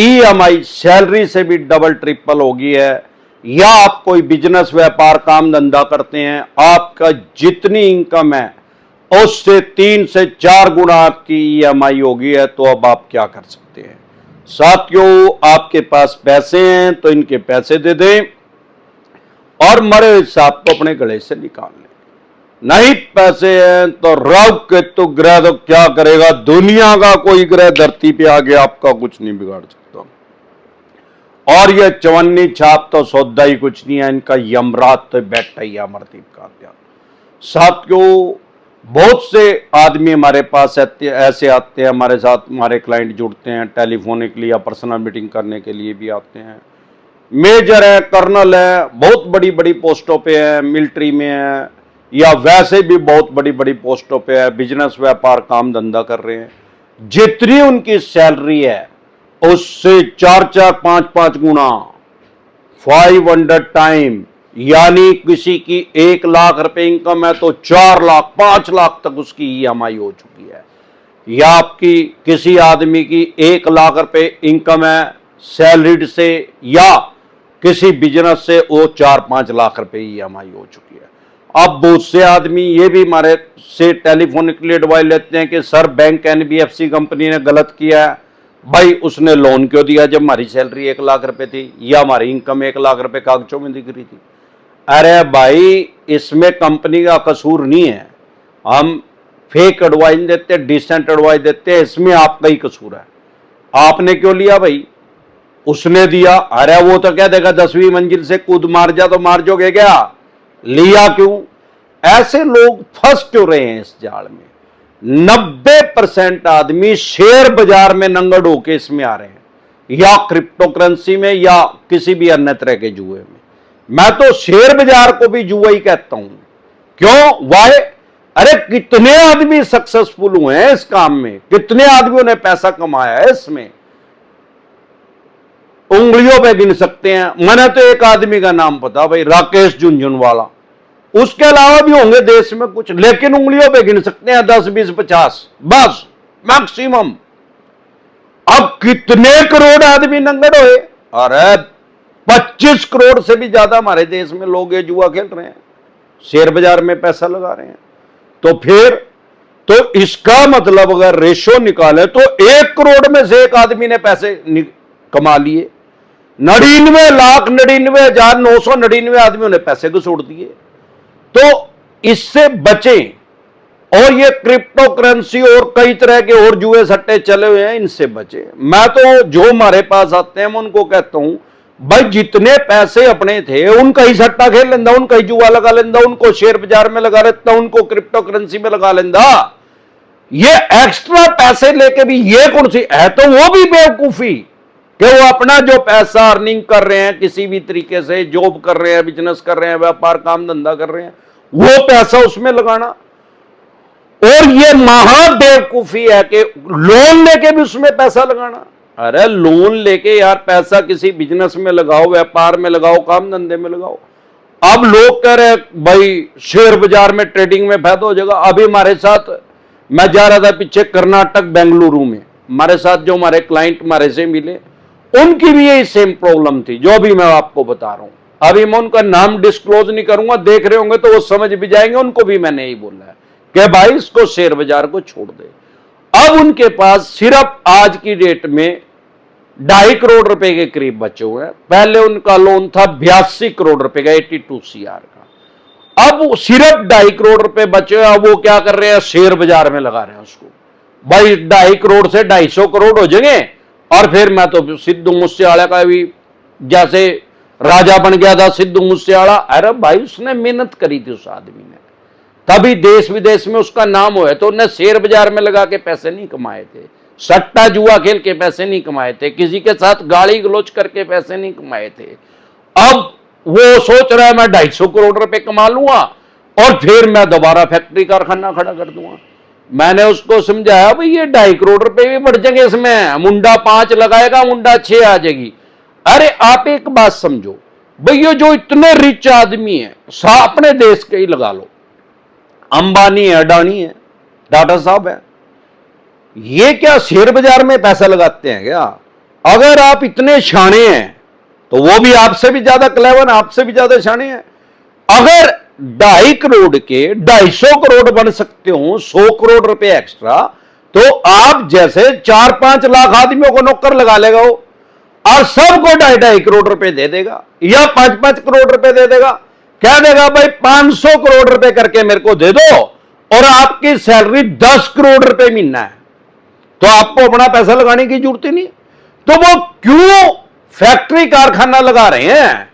EMI salary से भी double triple हो गई है। या आप कोई बिजनेस व्यापार काम धंधा करते हैं, आपका जितनी इनकम है उससे 3 से 4 गुना आपकी ईएमआई हो गई है, तो अब आप क्या कर सकते हैं? साथियों, आपके पास पैसे हैं तो इनके पैसे दे दें और मरे हिसाब को अपने गले से निकाल लें। नहीं पैसे हैं तो राहु केतु ग्रह तो क्या करेगा, दुनिया का कोई ग्रह धरती पे आगे आपका कुछ नहीं बिगाड़ सकता। और ये चवन्नी छाप तो सौदा ही कुछ नहीं है, इनका यमराज तो बैठा ही अमरदीप का अध्यात्म। साथियों, बहुत से आदमी हमारे पास ऐसे आते हैं, हमारे साथ हमारे क्लाइंट जुड़ते हैं, टेलीफोनिकली या पर्सनल मीटिंग करने के लिए भी आते हैं। मेजर है, कर्नल है, बहुत बड़ी बड़ी पोस्टों पे है, मिलिट्री में है, या वैसे भी बहुत बड़ी बड़ी पोस्टों पे है, बिजनेस व्यापार काम धंधा कर रहे हैं। जितनी उनकी सैलरी है उससे 4-4, 5-5 गुना, 500 टाइम, यानी किसी की 1 लाख रुपए इनकम है तो 4 लाख 5 लाख तक उसकी ईएमआई हो चुकी है। या आपकी किसी आदमी की 1 लाख रुपए इनकम है सैलरीड से या किसी बिजनेस से, वो 4-5 लाख रुपए ईएमआई हो चुकी है। अब बहुत से आदमी ये भी हमारे से टेलीफोनिकली एडवाइस लेते हैं कि सर बैंक एनबीएफसी कंपनी ने गलत किया है। भाई उसने लोन क्यों दिया जब हमारी सैलरी 1 लाख रुपए थी या हमारी इनकम 1 लाख रुपए कागजों में दिख रही थी? अरे भाई, इसमें कंपनी का कसूर नहीं है, हम फेक एडवाइस देते, डिसेंट एडवाइस देते हैं, इसमें आपका ही कसूर है। आपने क्यों लिया भाई? उसने दिया। अरे वो तो क्या देगा, 10वीं मंजिल से कूद मार जा तो मार जोगे क्या? लिया क्यों? ऐसे लोग फंस क्यों रहे हैं इस जाल में? 90% आदमी शेयर बाजार में नंगड़ होके इसमें आ रहे हैं, या क्रिप्टो करेंसी में या किसी भी अन्य तरह के जुए में। मैं तो शेयर बाजार को भी जुआ ही कहता हूं। क्यों? वाई? अरे कितने आदमी सक्सेसफुल हुए हैं इस काम में, कितने आदमियों ने पैसा कमाया है इसमें, उंगलियों पे गिन सकते हैं। मैंने तो एक आदमी का नाम पता भाई, राकेश झुंझुनवाला। उसके अलावा भी होंगे देश में कुछ, लेकिन उंगलियों पे गिन सकते हैं 10, 20, 50 बस मैक्सिमम। अब कितने करोड़ आदमी नंगड़ हुए? अरे 25 करोड़ से भी ज्यादा हमारे देश में लोग ये जुआ खेल रहे हैं, शेयर बाजार में पैसा लगा रहे हैं। तो फिर तो इसका मतलब अगर रेशो निकाले तो 1 करोड़ में से एक आदमी ने पैसे कमा लिए, 99,99,999 आदमियों ने पैसे घुसोड़ दिए। तो इससे बचें। और ये क्रिप्टो करेंसी और कई तरह के और जुए सट्टे चले हुए हैं, इनसे बचें। मैं तो जो हमारे पास आते हैं मैं उनको कहता हूं, भाई जितने पैसे अपने थे उनका ही सट्टा खेल लेंदा, उनका ही जुआ लगा लेंदा, उनको शेयर बाजार में लगा लेता, उनको क्रिप्टो करेंसी में लगा लेंदा। ये एक्स्ट्रा पैसे लेके भी ये कौन सी है? तो वो भी बेवकूफी कि वो अपना जो पैसा अर्निंग कर रहे हैं, किसी भी तरीके से जॉब कर रहे हैं, बिजनेस कर रहे हैं, व्यापार काम धंधा कर रहे हैं, वो पैसा उसमें लगाना। और ये महाबेवकूफी है कि लोन लेके भी उसमें पैसा लगाना। अरे लोन लेके यार पैसा किसी बिजनेस में लगाओ, व्यापार में लगाओ, काम धंधे में लगाओ। अब लोग कह रहे भाई शेयर बाजार में ट्रेडिंग में फायदा हो जाएगा। अभी हमारे साथ मैं जा रहा था पीछे कर्नाटक बेंगलुरु में, हमारे साथ जो हमारे क्लाइंट हमारे से मिले, उनकी भी यही सेम प्रॉब्लम थी जो भी मैं आपको बता रहा हूं। अभी मैं उनका नाम डिस्क्लोज नहीं करूंगा, देख रहे होंगे तो वो समझ भी जाएंगे। उनको भी मैंने यही बोला है कि भाई इसको शेयर बाजार को छोड़ दे। अब उनके पास सिर्फ आज की डेट में 2.5 करोड़ रुपए के करीब बचे हुए हैं। पहले उनका लोन था 82 करोड़ रुपए का, 82 CR का। अब सिर्फ 2.5 करोड़ रुपए बचे हुए। अब वो क्या कर रहे हैं? शेयर बाजार में लगा रहे हैं उसको। भाई 2.5 करोड़ से 250 करोड़ हो जाएंगे। और फिर मैं तो सिद्धू मूसेवाला का भी, जैसे राजा बन गया था सिद्धू मूसेवाला। अरे भाई उसने मेहनत करी थी उस आदमी ने, तभी देश विदेश में उसका नाम हुआ है। तो उसने शेयर बाजार में लगा के पैसे नहीं कमाए थे, सट्टा जुआ खेल के पैसे नहीं कमाए थे, किसी के साथ गाली गलोच करके पैसे नहीं कमाए थे। अब वो सोच रहा है मैं 250 करोड़ रुपए कमा लूंगा और फिर मैं दोबारा फैक्ट्री कारखाना खड़ा कर दूंगा। मैंने उसको समझाया भाई ये 2.5 करोड़ रुपए भी बढ़ जाएंगे इसमें, मुंडा 5 लगाएगा, मुंडा 6 आ जाएगी। अरे आप एक बात समझो, भाई ये जो इतने रिच आदमी है, अपने देश के ही लगा लो, अंबानी है, अडानी है, टाटा साहब है, ये क्या शेयर बाजार में पैसा लगाते हैं क्या? अगर आप इतने शाणे हैं तो वो भी आपसे भी ज्यादा क्लेवर, आपसे भी ज्यादा शाणे हैं। अगर 2.5 करोड़ के 250 करोड़ बन सकते हो, 100 करोड़ रुपए एक्स्ट्रा, तो आप जैसे 4-5 लाख आदमियों को नौकर लगा लेगा वो, और सबको 2.5 करोड़ रुपए दे देगा या 5-5 करोड़ रुपए दे देगा। क्या देगा भाई, 500 करोड़ रुपए करके मेरे को दे दो और आपकी सैलरी 10 करोड़ रुपए महीना है, तो आपको अपना पैसा लगाने की जरूरत ही नहीं। तो वो क्यों फैक्ट्री कारखाना लगा रहे हैं,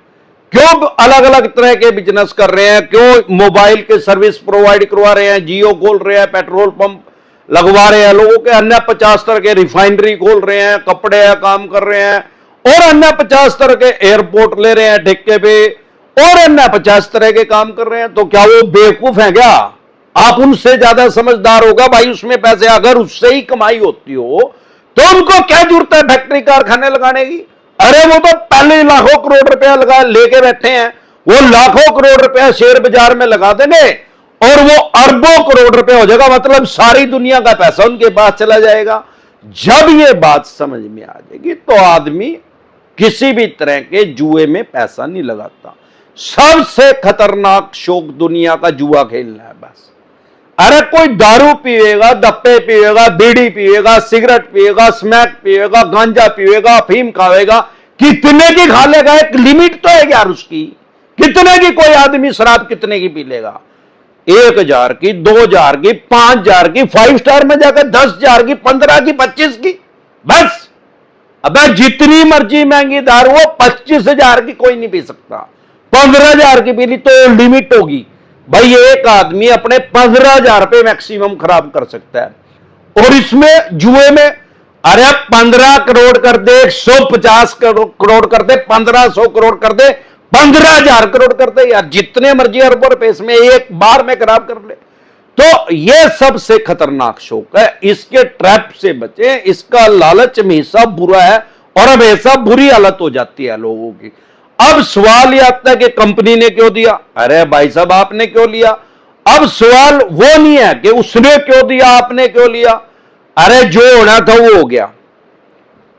क्यों अलग अलग तरह के बिजनेस कर रहे हैं, क्यों मोबाइल के सर्विस प्रोवाइड करवा रहे हैं, जियो खोल रहे हैं, पेट्रोल पंप लगवा रहे हैं लोगों के, अन्य 50 तरह के रिफाइनरी खोल रहे हैं, कपड़े का काम कर रहे हैं, और अन्य 50 तरह के एयरपोर्ट ले रहे हैं ठेके पे, और अन्य 50 तरह के काम कर रहे हैं। तो क्या वो बेवकूफ है क्या? आप उनसे ज्यादा समझदार होगा भाई, उसमें पैसे अगर उससे ही कमाई होती हो तो उनको क्या जरूरत है फैक्ट्री कारखाने लगाने की? अरे वो तो पहले लाखों करोड़ रुपया लगा लेके बैठे हैं, वो लाखों करोड़ रुपया शेयर बाजार में लगा देंगे और वो अरबों करोड़ रुपए हो जाएगा, मतलब सारी दुनिया का पैसा उनके पास चला जाएगा। जब ये बात समझ में आ जाएगी तो आदमी किसी भी तरह के जुए में पैसा नहीं लगाता। सबसे खतरनाक शौक दुनिया का जुआ खेलना है बस। अरे कोई दारू पिएगा, दप्पे पिएगा, बीड़ी पिएगा, सिगरेट पिएगा, स्मैक पिएगा, गांजा पिएगा, अफीम खाएगा, कितने की खा लेगा? एक लिमिट तो है यार उसकी। कितने की कोई आदमी शराब कितने की पी लेगा? 1,000 की, 2,000 की, 5,000 की, 5 स्टार में जाकर 10,000 की, 15 की, 25 की, बस। अबे जितनी मर्जी महंगी दारू हो, 25,000 की कोई नहीं पी सकता। 15,000 की पी ली तो लिमिट होगी भाई। एक आदमी अपने 15,000 रुपए मैक्सिमम खराब कर सकता है। और इसमें जुए में अरे 15 करोड़ कर दे, 150 करोड़ कर दे, 1500 करोड़ कर दे, 15,000 करोड़ कर दे यार, जितने मर्जी अरबों रुपए इसमें एक बार में खराब कर ले। तो यह सबसे खतरनाक शौक है, इसके ट्रैप से बचे। इसका लालच हमेशा बुरा है और हमेशा बुरी हालत हो जाती है लोगों की। अब सवाल यह आता है कि कंपनी ने क्यों दिया? अरे भाई साहब आपने क्यों लिया? अब सवाल वो नहीं है कि उसने क्यों दिया, आपने क्यों लिया। अरे जो होना था वो हो गया।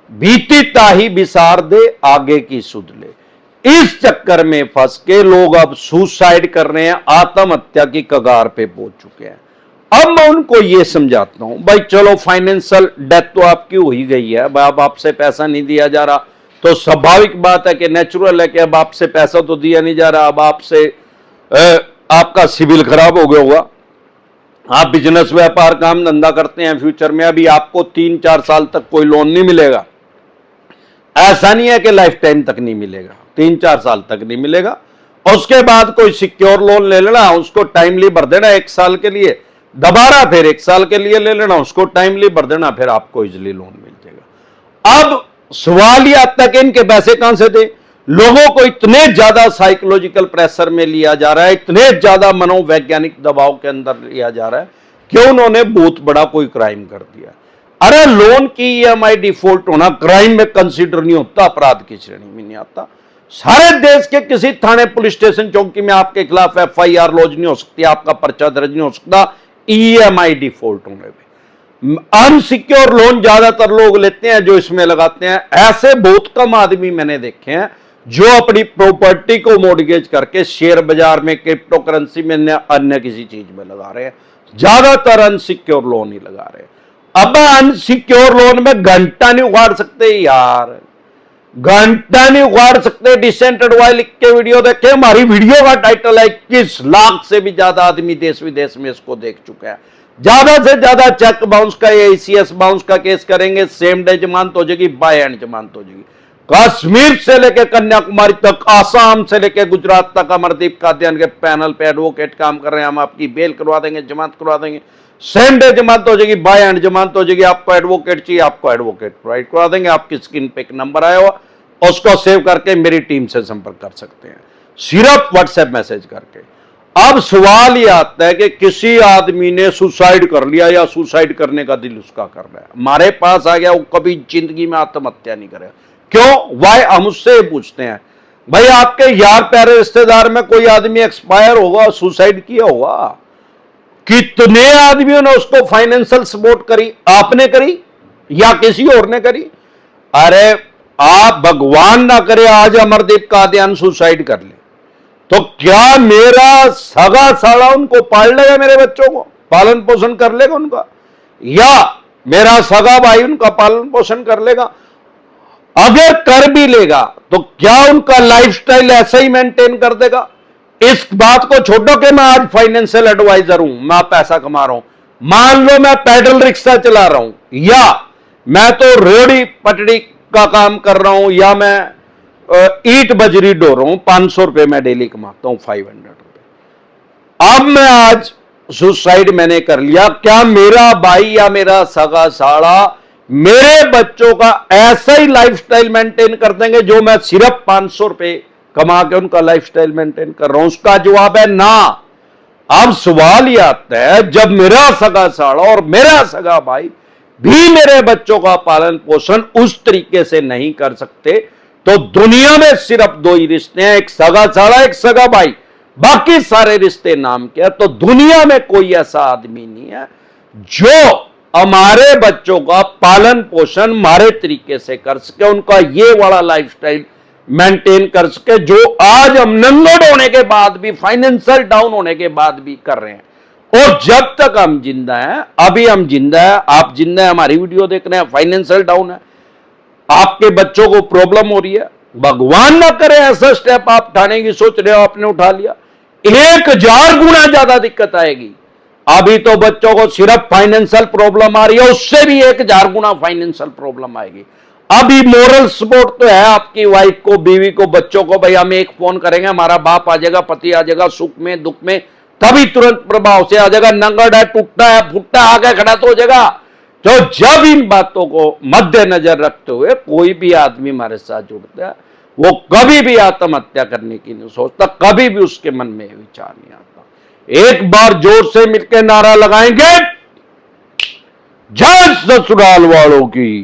बीती ताही बिसार दे, आगे की सुध ले। इस चक्कर में फंस के लोग अब सुसाइड कर रहे हैं, आत्महत्या की कगार पे पहुंच चुके हैं। अब मैं उनको यह समझाता हूं भाई चलो फाइनेंशियल डेथ तो आपकी हो ही गई है, अब आपसे पैसा नहीं दिया जा रहा तो स्वाभाविक बात है कि नेचुरल है कि अब आपसे पैसा तो दिया नहीं जा रहा, अब आपसे आपका सिविल खराब हो गया होगा। आप बिजनेस व्यापार काम धंधा करते हैं, फ्यूचर में अभी आपको 3-4 साल तक कोई लोन नहीं मिलेगा। ऐसा नहीं है कि लाइफ टाइम तक नहीं मिलेगा, 3-4 साल तक नहीं मिलेगा। और उसके बाद कोई सिक्योर लोन ले लेना, उसको टाइमली भर देना 1 साल के लिए, दोबारा फिर 1 साल के लिए ले लेना, उसको टाइमली भर देना, फिर आपको इजिली लोन मिल जाएगा। अब सवाल यह आता है कि इनके पैसे कहां से दे? लोगों को इतने ज्यादा साइकोलॉजिकल प्रेशर में लिया जा रहा है, इतने ज्यादा मनोवैज्ञानिक दबाव के अंदर लिया जा रहा है कि उन्होंने बहुत बड़ा कोई क्राइम कर दिया। अरे लोन की EMI डिफॉल्ट होना क्राइम में कंसीडर नहीं होता, अपराध की श्रेणी में नहीं आता। सारे देश के किसी थाने, पुलिस स्टेशन, चौकी में आपके खिलाफ FIR लॉन्च नहीं हो सकती, आपका पर्चा दर्ज नहीं हो सकता EMI डिफॉल्ट होने में। अनसिक्योर लोन ज्यादातर लोग लेते हैं जो इसमें लगाते हैं। ऐसे बहुत कम आदमी मैंने देखे हैं जो अपनी प्रॉपर्टी को मॉर्गेज करके शेयर बाजार में, क्रिप्टो करेंसी में, अन्य किसी चीज में लगा रहे हैं। ज्यादातर अनसिक्योर लोन ही लगा रहे हैं। अब अनसिक्योर लोन में घंटा नहीं उखाड़ सकते यार, घंटा नहीं उखाड़ सकते। डिसेंट एडवाइस लिख के वीडियो देखे, हमारी वीडियो का टाइटल है 21 लाख से भी ज्यादा आदमी देश विदेश में इसको देख चुका है। ज्यादा से ज्यादा चेक बाउंस का, ACS बाउंस का केस करेंगे, सेम डे जमानत हो जाएगी, बाय एंड जमानत हो जाएगी। कश्मीर से लेकर कन्याकुमारी तक, आसाम से लेकर गुजरात तक अमरदीप कादियान के पैनल पे एडवोकेट काम कर रहे हैं। हम आपकी बेल करवा देंगे, जमानत करवा देंगे, सेम डे जमानत हो जाएगी, बाय एंड जमानत हो जाएगी। आपको एडवोकेट चाहिए, आपको एडवोकेट प्रोवाइड करवा देंगे। आपकी स्क्रीन पे एक नंबर आया हुआ, उसको सेव करके मेरी टीम से संपर्क कर सकते हैं, सिर्फ व्हाट्सएप मैसेज करके। अब सवाल यह आता है कि किसी आदमी ने सुसाइड कर लिया या सुसाइड करने का दिल उसका कर रहा है, हमारे पास आ गया, वो कभी जिंदगी में आत्महत्या नहीं करेगा। क्यों? वाई? हम उससे पूछते हैं भाई आपके यार प्यारे रिश्तेदार में कोई आदमी एक्सपायर होगा, सुसाइड किया होगा, कितने आदमियों ने उसको फाइनेंशियल सपोर्ट करी? आपने करी या किसी और ने करी? अरे आप भगवान ना करे आज अमरदीप कादियान सुसाइड कर ले, तो क्या मेरा सगा साला उनको पाल लेगा, मेरे बच्चों को पालन पोषण कर लेगा उनका, या मेरा सगा भाई उनका पालन पोषण कर लेगा? अगर कर भी लेगा तो क्या उनका लाइफस्टाइल ऐसा ही मेंटेन कर देगा? इस बात को छोड़ो कि मैं आज फाइनेंशियल एडवाइजर हूं, मैं पैसा कमा रहा हूं, मान लो मैं पैडल रिक्शा चला रहा हूं, या मैं तो रोड़ी पटड़ी का काम कर रहा हूं, या मैं ईट बजरी ढो रहा हूं, 500 रुपए मैं डेली कमाता हूं, 500 रुपए। अब मैं आज सुसाइड मैंने कर लिया, क्या मेरा भाई या मेरा सगा साला मेरे बच्चों का ऐसा ही लाइफस्टाइल मेंटेन कर देंगे जो मैं सिर्फ 500 रुपए कमा के उनका लाइफस्टाइल मेंटेन कर रहा हूं? उसका जवाब है ना। अब सवाल यह आता है, जब मेरा सगा साला और मेरा सगा भाई भी मेरे बच्चों का पालन पोषण उस तरीके से नहीं कर सकते, तो दुनिया में सिर्फ दो ही रिश्ते हैं, एक सगा साला एक सगा भाई, बाकी सारे रिश्ते नाम के। तो दुनिया में कोई ऐसा आदमी नहीं है जो हमारे बच्चों का पालन पोषण हमारे तरीके से कर सके, उनका ये वाला लाइफस्टाइल मेंटेन कर सके जो आज हम नंगड़ होने के बाद भी, फाइनेंशियल डाउन होने के बाद भी कर रहे हैं। और जब तक हम जिंदा हैं, अभी हम जिंदा है, आप जिंदा है, हमारी वीडियो देख रहे हैं, फाइनेंशियल डाउन है, आपके बच्चों को प्रॉब्लम हो रही है, भगवान ना करे ऐसा स्टेप आप उठाने की सोच रहे हो, आपने उठा लिया, 1000 गुना ज्यादा दिक्कत आएगी। अभी तो बच्चों को सिर्फ फाइनेंशियल प्रॉब्लम आ रही है, उससे भी 1000 गुना फाइनेंशियल प्रॉब्लम आएगी। अभी मोरल सपोर्ट तो है आपकी वाइफ को, बीवी को, बच्चों को, भाई हम एक फोन करेंगे हमारा बाप आ जाएगा, पति आ जाएगा, सुख में दुख में तभी तुरंत प्रभाव से आ जाएगा, नंगड़ है, टूटा है, फुट्टा आगे खड़ा तो हो जाएगा। तो जब इन बातों को मद्देनजर रखते हुए कोई भी आदमी हमारे साथ जुड़ता है, वो कभी भी आत्महत्या करने की नहीं सोचता, कभी भी उसके मन में विचार नहीं आता। एक बार जोर से मिलकर नारा लगाएंगे, जय ससुराल वालों की।